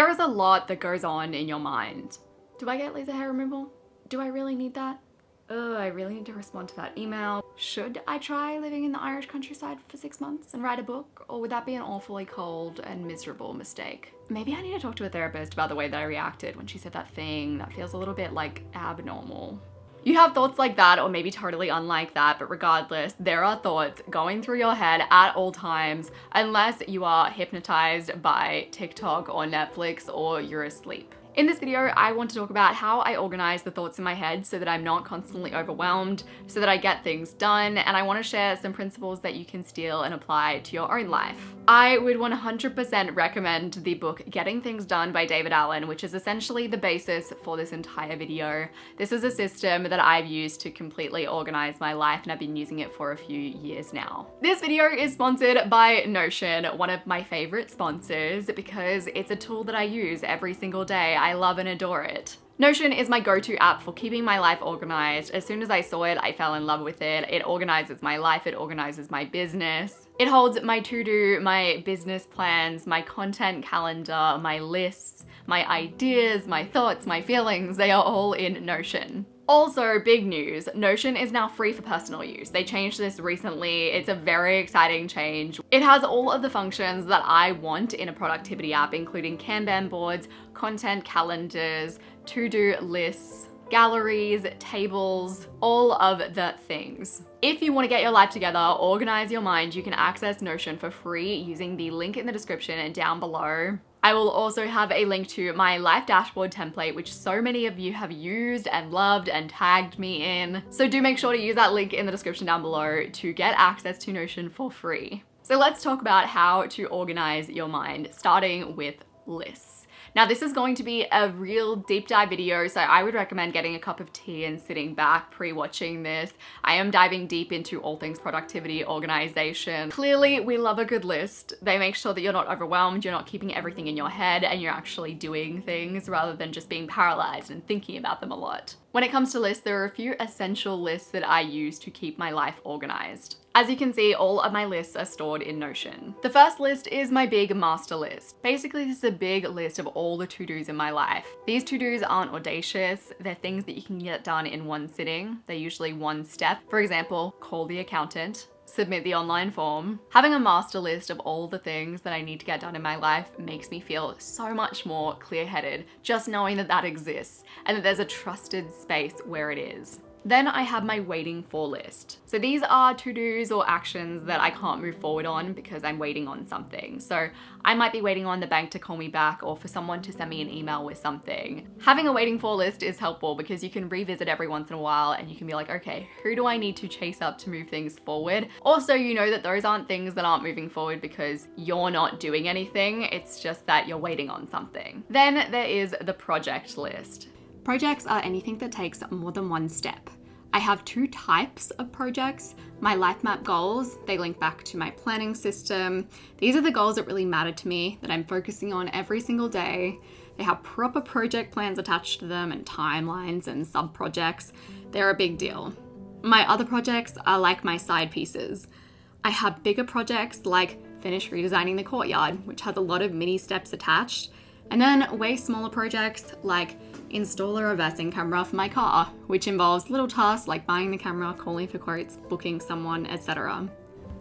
There is a lot that goes on in your mind. Do I get laser hair removal? Do I really need that? Oh, I really need to respond to that email. Should I try living in the Irish countryside for 6 months and write a book? Or would that be an awfully cold and miserable mistake? Maybe I need to talk to a therapist about the way that I reacted when she said that thing that feels a little bit like abnormal. You have thoughts like that, or maybe totally unlike that, but regardless, there are thoughts going through your head at all times, unless you are hypnotized by TikTok or Netflix or you're asleep. In this video, I want to talk about how I organize the thoughts in my head so that I'm not constantly overwhelmed, so that I get things done, and I want to share some principles that you can steal and apply to your own life. I would 100% recommend the book Getting Things Done by David Allen, which is essentially the basis for this entire video. This is a system that I've used to completely organize my life, and I've been using it for a few years now. This video is sponsored by Notion, one of my favorite sponsors, because it's a tool that I use every single day. I love and adore it. Notion is my go-to app for keeping my life organized. As soon as I saw it, I fell in love with it. It organizes my life, it organizes my business. It holds my to-do, my business plans, my content calendar, my lists, my ideas, my thoughts, my feelings. They are all in Notion. Also, big news, Notion is now free for personal use. They changed this recently. It's a very exciting change. It has all of the functions that I want in a productivity app, including Kanban boards, content calendars, to-do lists, galleries, tables, all of the things. If you want to get your life together, organize your mind, you can access Notion for free using the link in the description and down below. I will also have a link to my life dashboard template, which so many of you have used and loved and tagged me in. So do make sure to use that link in the description down below to get access to Notion for free. So let's talk about how to organize your mind, starting with lists. Now this is going to be a real deep dive video, so I would recommend getting a cup of tea and sitting back pre-watching this. I am diving deep into all things productivity, organization. Clearly, we love a good list. They make sure that you're not overwhelmed, you're not keeping everything in your head, and you're actually doing things rather than just being paralyzed and thinking about them a lot. When it comes to lists, there are a few essential lists that I use to keep my life organized. As you can see, all of my lists are stored in Notion. The first list is my big master list. Basically, this is a big list of all the to-dos in my life. These to-dos aren't audacious. They're things that you can get done in one sitting. They're usually one step. For example, call the accountant, submit the online form. Having a master list of all the things that I need to get done in my life makes me feel so much more clear-headed, just knowing that that exists and that there's a trusted space where it is. Then I have my waiting for list. So these are to-dos or actions that I can't move forward on because I'm waiting on something. So I might be waiting on the bank to call me back or for someone to send me an email with something. Having a waiting for list is helpful because you can revisit every once in a while and you can be like, okay, who do I need to chase up to move things forward? Also, you know that those aren't things that aren't moving forward because you're not doing anything. It's just that you're waiting on something. Then there is the project list. Projects are anything that takes more than one step. I have two types of projects. My life map goals, they link back to my planning system. These are the goals that really matter to me, that I'm focusing on every single day. They have proper project plans attached to them and timelines and sub-projects. They're a big deal. My other projects are like my side pieces. I have bigger projects like finish redesigning the courtyard, which has a lot of mini steps attached. And then way smaller projects like install a reversing camera for my car, which involves little tasks like buying the camera, calling for quotes, booking someone, etc.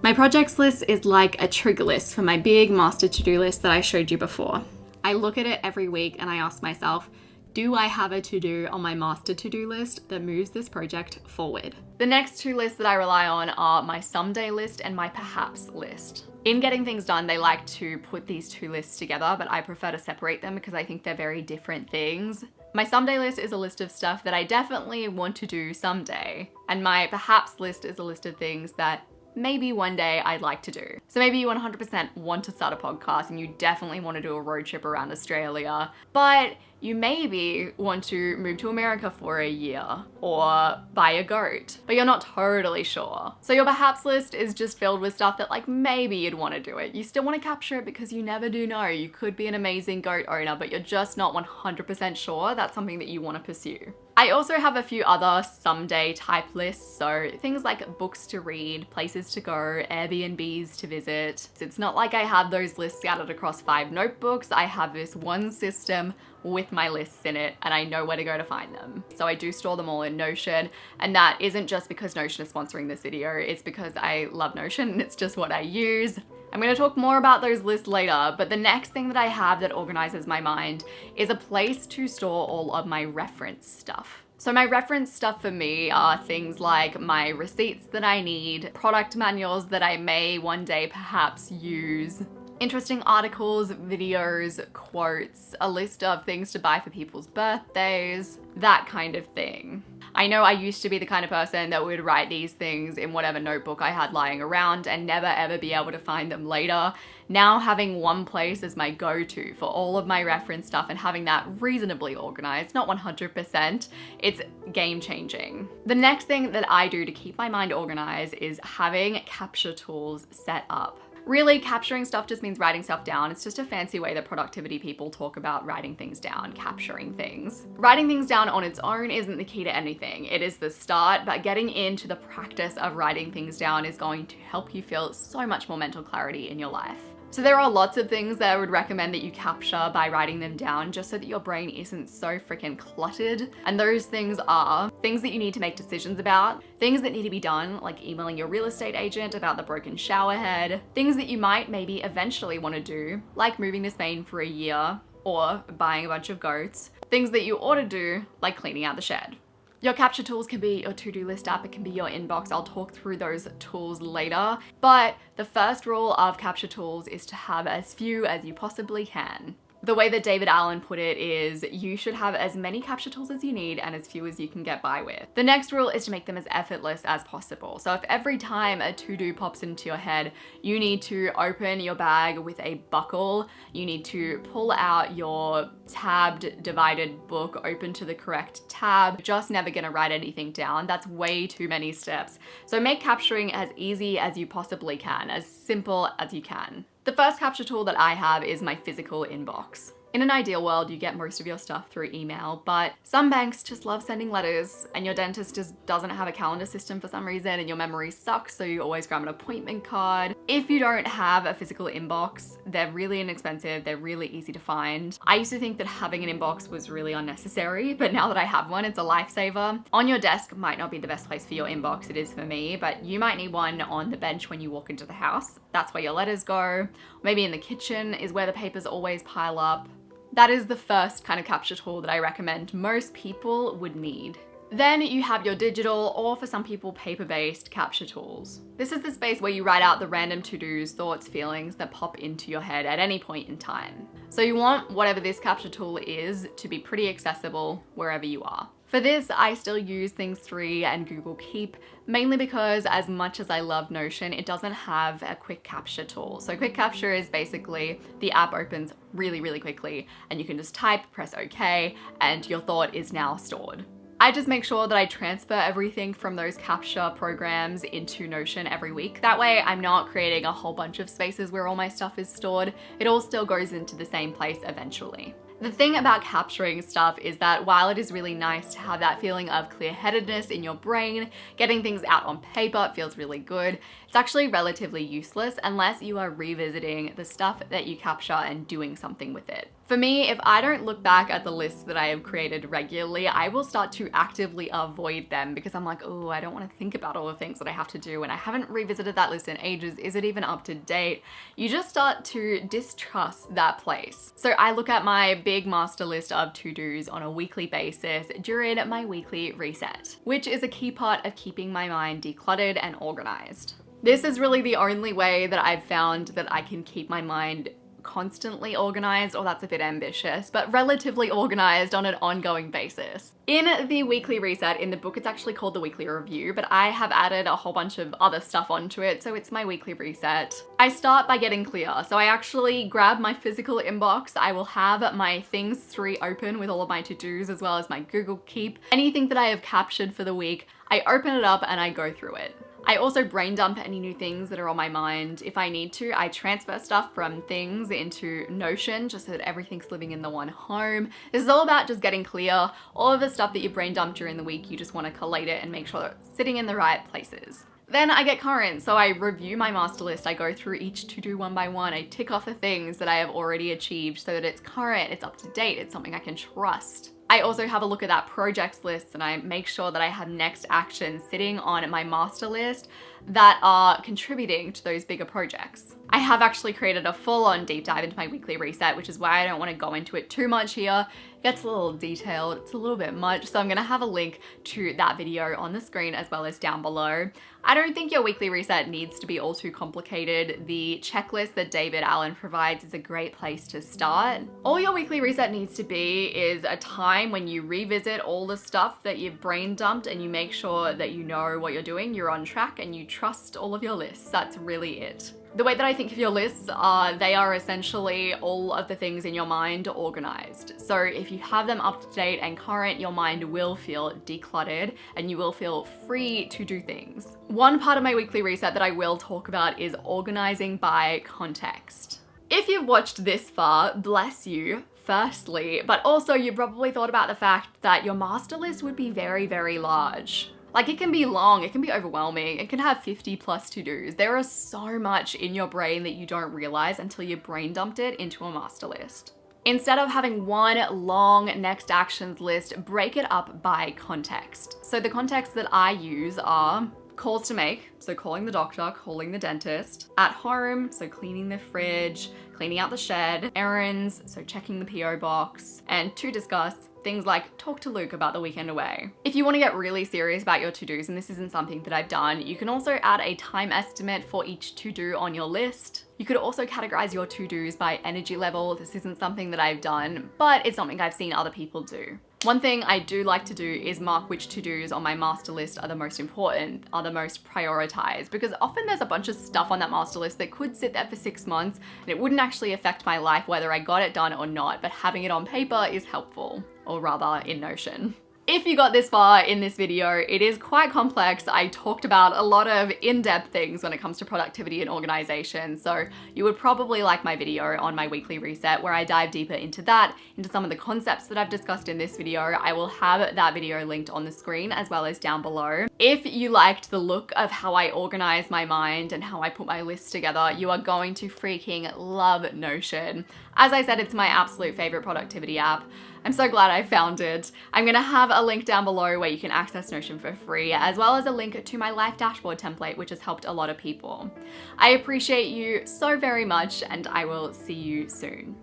My projects list is like a trigger list for my big master to-do list that I showed you before. I look at it every week and I ask myself, do I have a to-do on my master to-do list that moves this project forward? The next two lists that I rely on are my someday list and my perhaps list. In Getting Things Done, they like to put these two lists together, but I prefer to separate them because I think they're very different things. My someday list is a list of stuff that I definitely want to do someday, and my perhaps list is a list of things that maybe one day I'd like to do. So maybe you 100% want to start a podcast and you definitely want to do a road trip around Australia, but you maybe want to move to America for a year or buy a goat, but you're not totally sure. So your perhaps list is just filled with stuff that like maybe you'd want to do it. You still want to capture it because you never do know. You could be an amazing goat owner, but you're just not 100% sure that's something that you want to pursue. I also have a few other someday type lists, so things like books to read, places to go, Airbnbs to visit. It's not like I have those lists scattered across 5 notebooks. I have this one system with my lists in it, and I know where to go to find them. So I do store them all in Notion, and that isn't just because Notion is sponsoring this video, it's because I love Notion and it's just what I use. I'm going to talk more about those lists later, but the next thing that I have that organizes my mind is a place to store all of my reference stuff. So my reference stuff for me are things like my receipts that I need, product manuals that I may one day perhaps use, interesting articles, videos, quotes, a list of things to buy for people's birthdays, that kind of thing. I know I used to be the kind of person that would write these things in whatever notebook I had lying around and never ever be able to find them later. Now having one place as my go-to for all of my reference stuff and having that reasonably organized, not 100%, it's game changing. The next thing that I do to keep my mind organized is having capture tools set up. Really, capturing stuff just means writing stuff down. It's just a fancy way that productivity people talk about writing things down, capturing things. Writing things down on its own isn't the key to anything. It is the start, but getting into the practice of writing things down is going to help you feel so much more mental clarity in your life. So there are lots of things that I would recommend that you capture by writing them down just so that your brain isn't so freaking cluttered. And those things are things that you need to make decisions about, things that need to be done, like emailing your real estate agent about the broken shower head, things that you might maybe eventually want to do, like moving to Spain for a year or buying a bunch of goats, things that you ought to do, like cleaning out the shed. Your capture tools can be your to-do list app, it can be your inbox. I'll talk through those tools later. But the first rule of capture tools is to have as few as you possibly can. The way that David Allen put it is you should have as many capture tools as you need and as few as you can get by with. The next rule is to make them as effortless as possible. So if every time a to-do pops into your head, you need to open your bag with a buckle, you need to pull out your tabbed, divided book, open to the correct tab, just never gonna write anything down. That's way too many steps. So make capturing as easy as you possibly can, as simple as you can. The first capture tool that I have is my physical inbox. In an ideal world, you get most of your stuff through email, but some banks just love sending letters and your dentist just doesn't have a calendar system for some reason and your memory sucks, so you always grab an appointment card. If you don't have a physical inbox, they're really inexpensive, they're really easy to find. I used to think that having an inbox was really unnecessary, but now that I have one, it's a lifesaver. On your desk might not be the best place for your inbox, it is for me, but you might need one on the bench when you walk into the house. That's where your letters go. Maybe in the kitchen is where the papers always pile up. That is the first kind of capture tool that I recommend most people would need. Then you have your digital, or for some people, paper-based capture tools. This is the space where you write out the random to-dos, thoughts, feelings that pop into your head at any point in time. So you want whatever this capture tool is to be pretty accessible wherever you are. For this, I still use Things3 and Google Keep, mainly because as much as I love Notion, it doesn't have a quick capture tool. So quick capture is basically the app opens really, really quickly and you can just type, press OK, and your thought is now stored. I just make sure that I transfer everything from those capture programs into Notion every week. That way I'm not creating a whole bunch of spaces where all my stuff is stored. It all still goes into the same place eventually. The thing about capturing stuff is that while it is really nice to have that feeling of clear-headedness in your brain, getting things out on paper feels really good, it's actually relatively useless unless you are revisiting the stuff that you capture and doing something with it. For me, if I don't look back at the lists that I have created regularly, I will start to actively avoid them because I'm like, oh, I don't want to think about all the things that I have to do and I haven't revisited that list in ages. Is it even up to date? You just start to distrust that place. So I look at my big master list of to-dos on a weekly basis during my weekly reset, which is a key part of keeping my mind decluttered and organized. This is really the only way that I've found that I can keep my mind constantly organized, or that's a bit ambitious, but relatively organized on an ongoing basis. In the weekly reset, in the book, it's actually called the weekly review, but I have added a whole bunch of other stuff onto it, so it's my weekly reset. I start by getting clear. So I actually grab my physical inbox. I will have my Things3 open with all of my to-dos as well as my Google Keep. Anything that I have captured for the week, I open it up and I go through it. I also brain dump any new things that are on my mind. If I need to, I transfer stuff from things into Notion just so that everything's living in the one home. This is all about just getting clear. All of the stuff that you brain dump during the week, you just want to collate it and make sure that it's sitting in the right places. Then I get current, so I review my master list. I go through each to-do one by one. I tick off the things that I have already achieved so that it's current, it's up to date, it's something I can trust. I also have a look at that projects list and I make sure that I have next actions sitting on my master list that are contributing to those bigger projects. I have actually created a full-on deep dive into my weekly reset, which is why I don't want to go into it too much here. It gets a little detailed, it's a little bit much, so I'm gonna have a link to that video on the screen as well as down below. I don't think your weekly reset needs to be all too complicated. The checklist that David Allen provides is a great place to start. All your weekly reset needs to be is a time when you revisit all the stuff that you've brain dumped and you make sure that you know what you're doing, you're on track, and you trust all of your lists. That's really it. The way that I think of your lists are, they are essentially all of the things in your mind organized. So if you have them up to date and current, your mind will feel decluttered and you will feel free to do things. One part of my weekly reset that I will talk about is organizing by context. If you've watched this far, bless you, firstly, but also you probably thought about the fact that your master list would be very, very large. Like, it can be long, it can be overwhelming, it can have 50 plus to-dos. There is so much in your brain that you don't realize until you brain dumped it into a master list. Instead of having one long next actions list, break it up by context. So the contexts that I use are calls to make, so calling the doctor, calling the dentist, at home, so cleaning the fridge, cleaning out the shed, errands, so checking the PO box, and to discuss, things like talk to Luke about the weekend away. If you want to get really serious about your to-dos, and this isn't something that I've done, you can also add a time estimate for each to-do on your list. You could also categorize your to-dos by energy level. This isn't something that I've done, but it's something I've seen other people do. One thing I do like to do is mark which to-dos on my master list are the most important, are the most prioritized, because often there's a bunch of stuff on that master list that could sit there for 6 months and it wouldn't actually affect my life whether I got it done or not, but having it on paper is helpful, or rather in Notion. If you got this far in this video, it is quite complex. I talked about a lot of in-depth things when it comes to productivity and organization, so you would probably like my video on my weekly reset where I dive deeper into that, into some of the concepts that I've discussed in this video. I will have that video linked on the screen as well as down below. If you liked the look of how I organize my mind and how I put my lists together, you are going to freaking love Notion. As I said, it's my absolute favorite productivity app. I'm so glad I found it. I'm gonna have a link down below where you can access Notion for free, as well as a link to my life dashboard template, which has helped a lot of people. I appreciate you so very much, and I will see you soon.